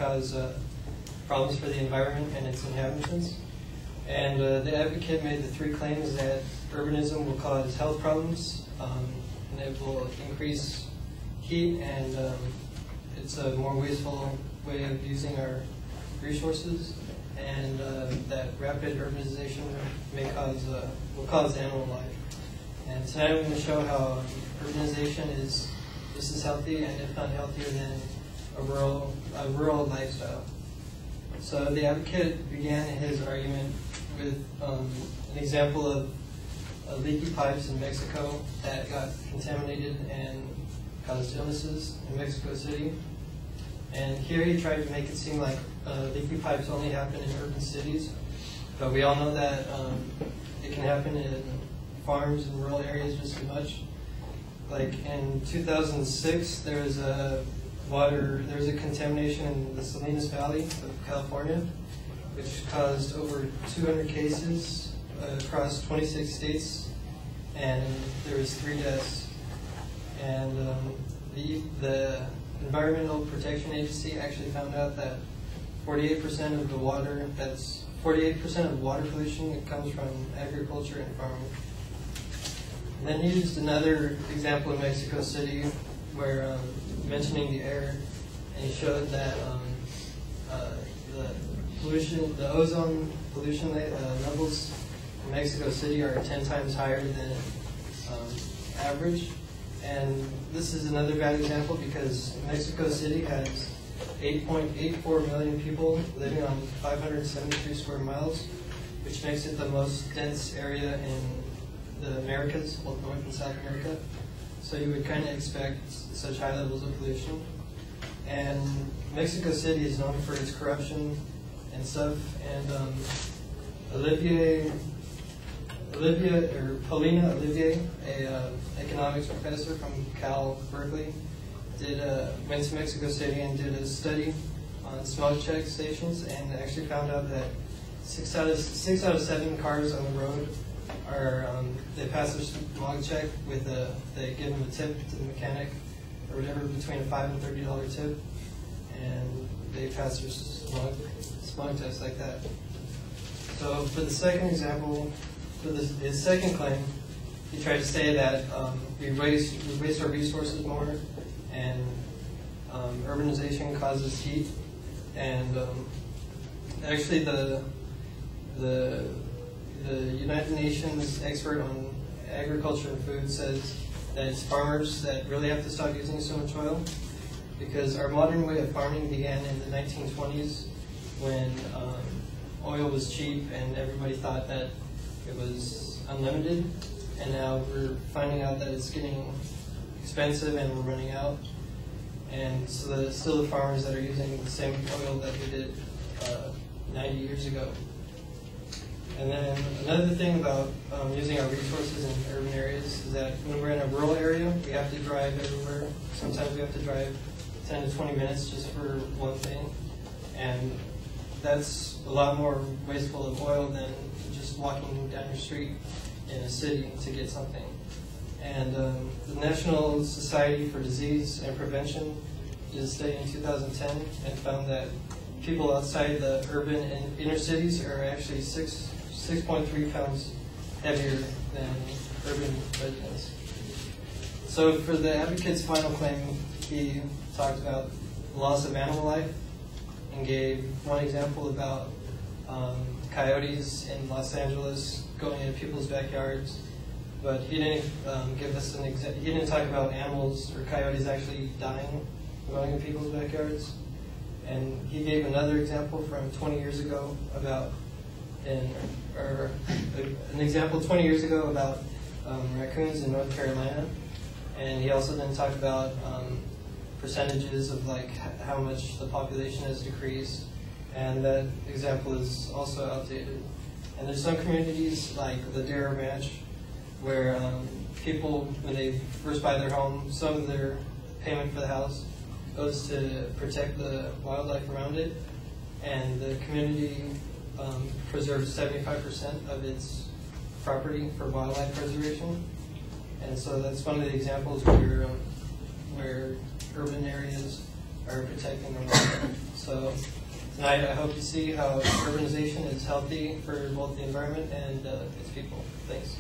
cause problems for the environment and its inhabitants. And the advocate made the three claims that urbanism will cause health problems, and it will increase heat, and it's a more wasteful way of using our resources, and that rapid urbanization will cause animal life. And tonight I'm going to show how urbanization is just as healthy, and if not healthier, than a rural lifestyle. So the advocate began his argument with an example of leaky pipes in Mexico that got contaminated and caused illnesses in Mexico City. And here he tried to make it seem like leaky pipes only happen in urban cities, but we all know that it can happen in farms and rural areas just as much. Like in 2006, there was a contamination in the Salinas Valley of California, which caused over 200 cases across 26 states, and there was 3 deaths. And the Environmental Protection Agency actually found out that 48% of the water, 48% of water pollution that comes from agriculture and farming. And then he used another example in Mexico City where mentioning the air, and he showed that the ozone pollution levels in Mexico City are 10 times higher than average. And this is another bad example because Mexico City has 8.84 million people living on 573 square miles, which makes it the most dense area in the Americas, both North and South America. So you would kind of expect such high levels of pollution. And Mexico City is known for its corruption and stuff. And Paulina Olivier, a economics professor from Cal Berkeley, went to Mexico City and did a study on smog check stations, and actually found out that 6 out of 7 cars on the road they pass their smog check with they give them a tip to the mechanic or whatever, between a $5 and $30 tip, and they pass their smog test like that. So for the second example, for his second claim, he tried to say that we waste our resources more, and urbanization causes heat, and actually the United Nations expert on agriculture and food says that it's farmers that really have to stop using so much oil, because our modern way of farming began in the 1920s when oil was cheap and everybody thought that it was unlimited, and now we're finding out that it's getting expensive and we're running out. And so still the farmers that are using the same oil that we did 90 years ago. And then another thing about using our resources in urban areas is that when we're in a rural area, we have to drive everywhere. Sometimes we have to drive 10 to 20 minutes just for one thing. And that's a lot more wasteful of oil than just walking down your street in a city to get something. And the National Society for Disease and Prevention did a study in 2010 and found that people outside the urban and inner cities are actually 6.3 pounds heavier than urban residents. So for the advocate's final claim, he talked about the loss of animal life and gave one example about coyotes in Los Angeles going into people's backyards, but he didn't give us an example. He didn't talk about animals or coyotes actually dying going in people's backyards. And he gave another example from 20 years ago about an example 20 years ago about raccoons in North Carolina, and he also didn't talk about percentages of like how much the population has decreased, and that example is also outdated. And there's some communities like the Darrow Ranch where people, when they first buy their home, some of their payment for the house goes to protect the wildlife around it, and the community preserves 75% of its property for wildlife preservation. And so that's one of the examples where urban areas are protecting the wildlife. So tonight I hope to see how urbanization is healthy for both the environment and its people. Thanks.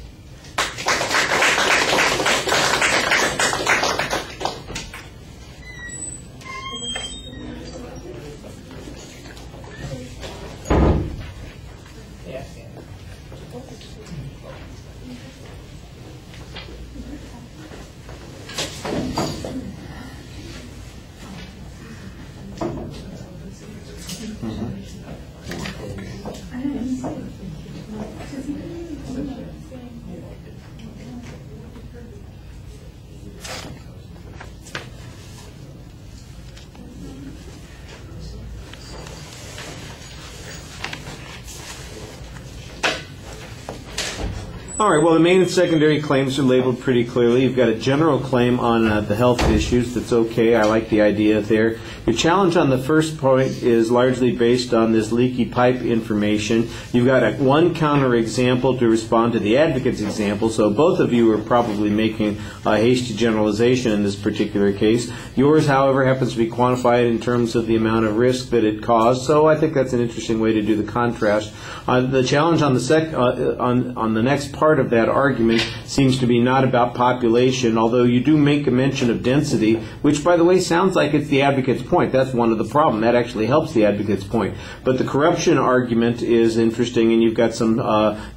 All right, well, the main and secondary claims are labeled pretty clearly. You've got a general claim on the health issues. That's okay. I like the idea there. Your challenge on the first point is largely based on this leaky pipe information. You've got one counter example to respond to the advocate's example, so both of you are probably making a hasty generalization in this particular case. Yours, however, happens to be quantified in terms of the amount of risk that it caused, so I think that's an interesting way to do the contrast. The challenge on the on the next part of that argument seems to be not about population, although you do make a mention of density, which, by the way, sounds like it's the advocate's point. That's one of the problem. That actually helps the advocate's point. But the corruption argument is interesting, and you've got some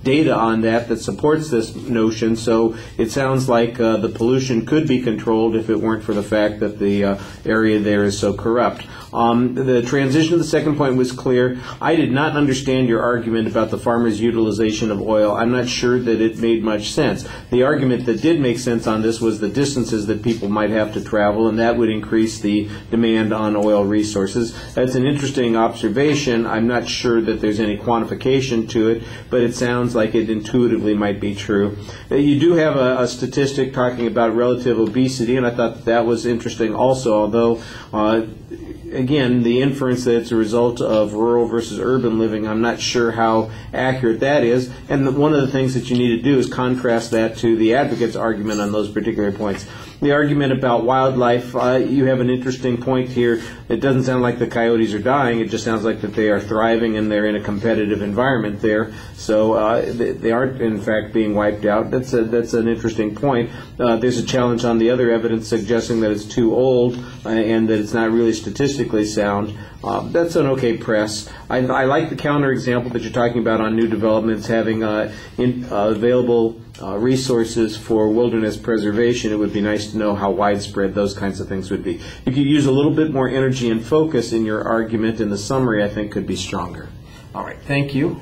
data on that that supports this notion, so it sounds like the pollution could be controlled if it weren't for the fact that the area there is so corrupt. The transition to the second point was clear. I did not understand your argument about the farmer's utilization of oil. I'm not sure that it made much sense. The argument that did make sense on this was the distances that people might have to travel, and that would increase the demand on oil resources. That's an interesting observation. I'm not sure that there's any quantification to it, but it sounds like it intuitively might be true. You do have a statistic talking about relative obesity, and I thought that was interesting also, although again, the inference that it's a result of rural versus urban living, I'm not sure how accurate that is. And one of the things that you need to do is contrast that to the advocate's argument on those particular points. The argument about wildlife, you have an interesting point here. It doesn't sound like the coyotes are dying. It just sounds like that they are thriving and they're in a competitive environment there. So they aren't, in fact, being wiped out. That's an interesting point. There's a challenge on the other evidence suggesting that it's too old and that it's not really statistically sound. That's an okay press. I like the counterexample that you're talking about on new developments having available resources for wilderness preservation. It would be nice to know how widespread those kinds of things would be. You could use a little bit more energy and focus in your argument, and the summary, I think, could be stronger. All right, thank you.